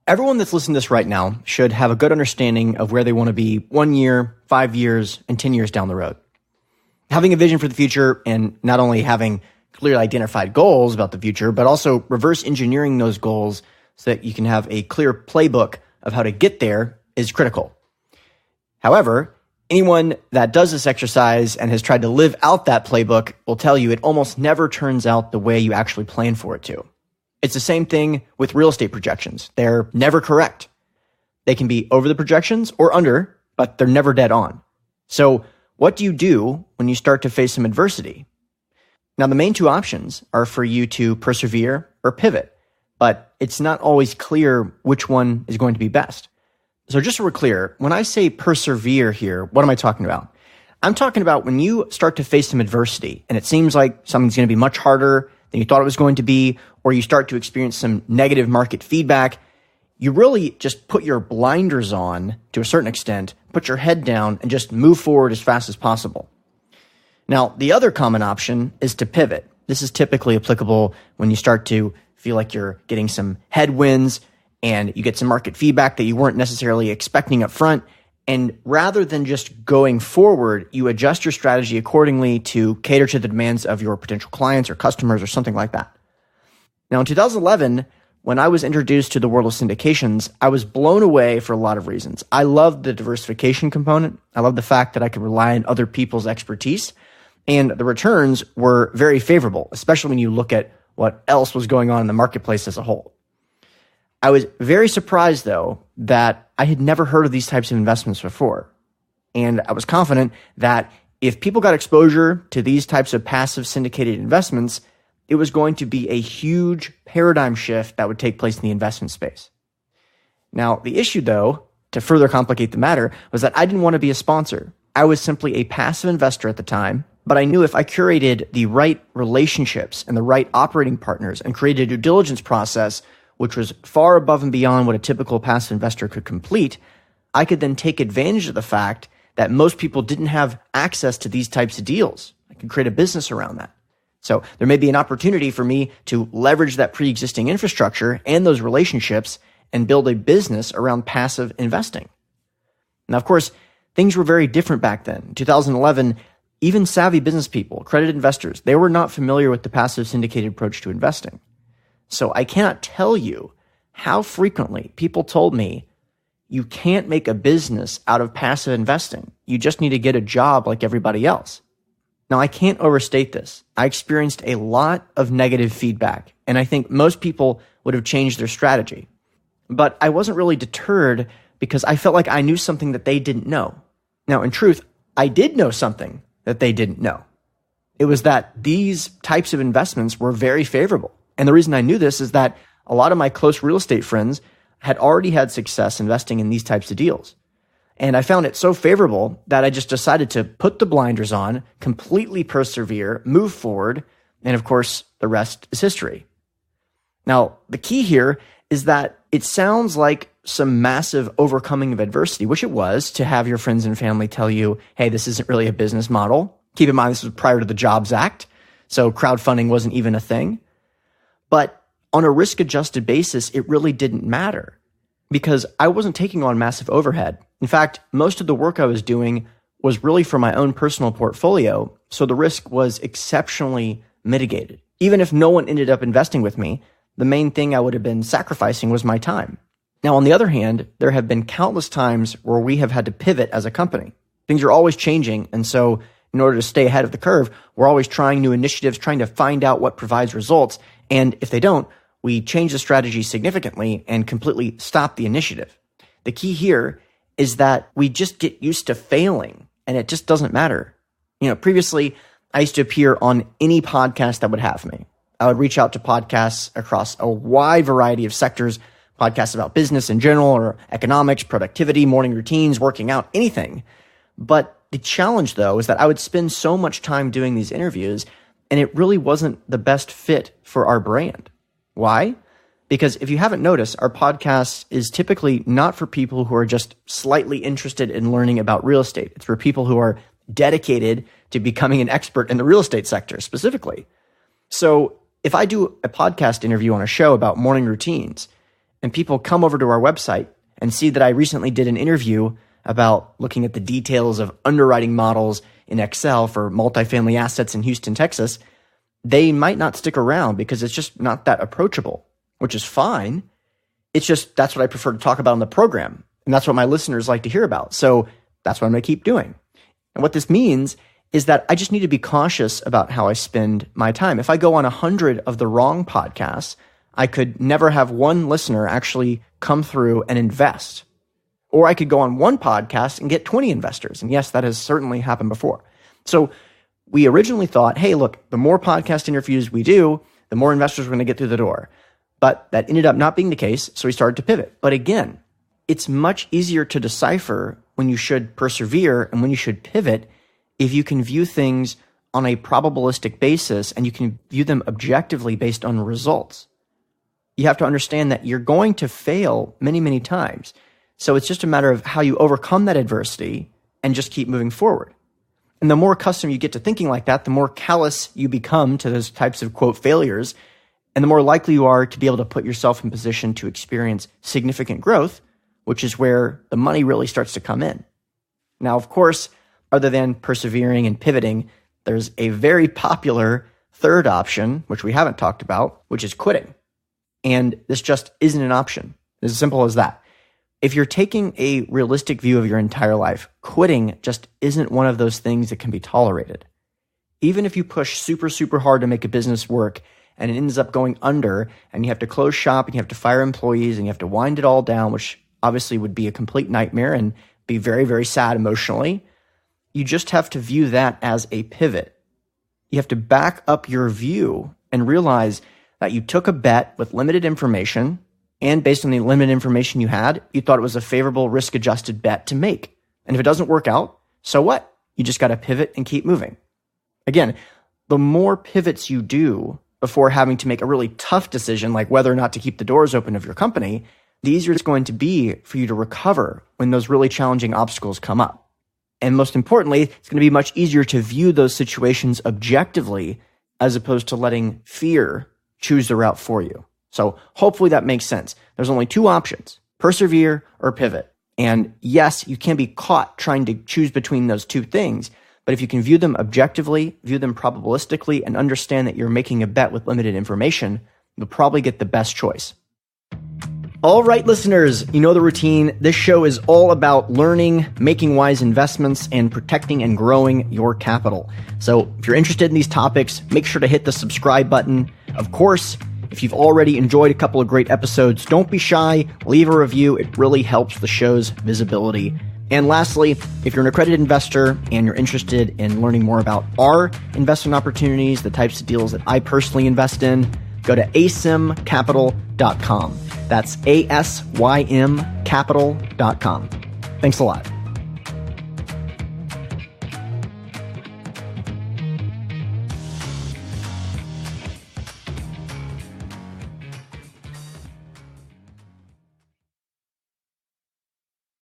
Everyone that's listening to this right now should have a good understanding of where they want to be 1 year, 5 years, and 10 years down the road. Having a vision for the future and not only having clearly identified goals about the future, but also reverse engineering those goals so that you can have a clear playbook of how to get there is critical. However, anyone that does this exercise and has tried to live out that playbook will tell you it almost never turns out the way you actually plan for it to. It's the same thing with real estate projections. They're never correct. They can be over the projections or under, but they're never dead on. So what do you do when you start to face some adversity? Now, the main two options are for you to persevere or pivot, but it's not always clear which one is going to be best. So just so we're clear, when I say persevere here, what am I talking about? I'm talking about when you start to face some adversity and it seems like something's going to be much harder than you thought it was going to be, or you start to experience some negative market feedback, you really just put your blinders on to a certain extent, put your head down, and just move forward as fast as possible. Now, the other common option is to pivot. This is typically applicable when you start to feel like you're getting some headwinds and you get some market feedback that you weren't necessarily expecting up front. And rather than just going forward, you adjust your strategy accordingly to cater to the demands of your potential clients or customers or something like that. Now, in 2011, when I was introduced to the world of syndications, I was blown away for a lot of reasons. I loved the diversification component. I loved the fact that I could rely on other people's expertise. And the returns were very favorable, especially when you look at what else was going on in the marketplace as a whole. I was very surprised, though, that I had never heard of these types of investments before. And I was confident that if people got exposure to these types of passive syndicated investments, it was going to be a huge paradigm shift that would take place in the investment space. Now, the issue, though, to further complicate the matter, was that I didn't want to be a sponsor. I was simply a passive investor at the time, but I knew if I curated the right relationships and the right operating partners and created a due diligence process, which was far above and beyond what a typical passive investor could complete, I could then take advantage of the fact that most people didn't have access to these types of deals. I could create a business around that. So there may be an opportunity for me to leverage that pre-existing infrastructure and those relationships and build a business around passive investing. Now, of course, things were very different back then. In 2011, even savvy business people, accredited investors, they were not familiar with the passive syndicated approach to investing. So I cannot tell you how frequently people told me, you can't make a business out of passive investing. You just need to get a job like everybody else. Now, I can't overstate this. I experienced a lot of negative feedback, and I think most people would have changed their strategy. But I wasn't really deterred because I felt like I knew something that they didn't know. Now, in truth, I did know something that they didn't know. It was that these types of investments were very favorable. And the reason I knew this is that a lot of my close real estate friends had already had success investing in these types of deals. And I found it so favorable that I just decided to put the blinders on, completely persevere, move forward, and of course, the rest is history. Now, the key here is that it sounds like some massive overcoming of adversity, which it was, to have your friends and family tell you, hey, this isn't really a business model. Keep in mind, this was prior to the Jobs Act, so crowdfunding wasn't even a thing. But on a risk-adjusted basis, it really didn't matter because I wasn't taking on massive overhead. In fact, most of the work I was doing was really for my own personal portfolio, so the risk was exceptionally mitigated. Even if no one ended up investing with me, the main thing I would have been sacrificing was my time. Now, on the other hand, there have been countless times where we have had to pivot as a company. Things are always changing, and so in order to stay ahead of the curve, we're always trying new initiatives, trying to find out what provides results, and if they don't, we change the strategy significantly and completely stop the initiative. The key here is that we just get used to failing, and it just doesn't matter. Previously, I used to appear on any podcast that would have me. I would reach out to podcasts across a wide variety of sectors, podcasts about business in general or economics, productivity, morning routines, working out, anything. But the challenge, though, is that I would spend so much time doing these interviews, and it really wasn't the best fit for our brand. Why? Because if you haven't noticed, our podcast is typically not for people who are just slightly interested in learning about real estate. It's for people who are dedicated to becoming an expert in the real estate sector specifically. So if I do a podcast interview on a show about morning routines, and people come over to our website and see that I recently did an interview about looking at the details of underwriting models in Excel for multifamily assets in Houston, Texas, they might not stick around because it's just not that approachable, which is fine. It's just that's what I prefer to talk about in the program. And that's what my listeners like to hear about. So that's what I'm going to keep doing. And what this means is that I just need to be cautious about how I spend my time. If I go on 100 of the wrong podcasts, I could never have one listener actually come through and invest. Or I could go on one podcast and get 20 investors. And yes, that has certainly happened before. So we originally thought, hey, look, the more podcast interviews we do, the more investors we're going to get through the door. But that ended up not being the case, so we started to pivot. But again, it's much easier to decipher when you should persevere and when you should pivot if you can view things on a probabilistic basis and you can view them objectively based on results. You have to understand that you're going to fail many, many times. So it's just a matter of how you overcome that adversity and just keep moving forward. And the more accustomed you get to thinking like that, the more callous you become to those types of, quote, failures, and the more likely you are to be able to put yourself in position to experience significant growth, which is where the money really starts to come in. Now, of course, other than persevering and pivoting, there's a very popular third option, which we haven't talked about, which is quitting. And this just isn't an option. It's as simple as that. If you're taking a realistic view of your entire life, quitting just isn't one of those things that can be tolerated. Even if you push super, super hard to make a business work and it ends up going under and you have to close shop and you have to fire employees and you have to wind it all down, which obviously would be a complete nightmare and be very, very sad emotionally, you just have to view that as a pivot. You have to back up your view and realize that you took a bet with limited information, and based on the limited information you had, you thought it was a favorable risk-adjusted bet to make. And if it doesn't work out, so what? You just got to pivot and keep moving. Again, the more pivots you do before having to make a really tough decision, like whether or not to keep the doors open of your company, the easier it's going to be for you to recover when those really challenging obstacles come up. And most importantly, it's going to be much easier to view those situations objectively as opposed to letting fear choose the route for you. So hopefully that makes sense. There's only two options, persevere or pivot. And yes, you can be caught trying to choose between those two things, but if you can view them objectively, view them probabilistically, and understand that you're making a bet with limited information, you'll probably get the best choice. All right, listeners, you know the routine. This show is all about learning, making wise investments, and protecting and growing your capital. So if you're interested in these topics, make sure to hit the subscribe button. Of course, if you've already enjoyed a couple of great episodes, don't be shy, leave a review. It really helps the show's visibility. And lastly, if you're an accredited investor and you're interested in learning more about our investment opportunities, the types of deals that I personally invest in, go to asymcapital.com. That's ASYMcapital.com. Thanks a lot.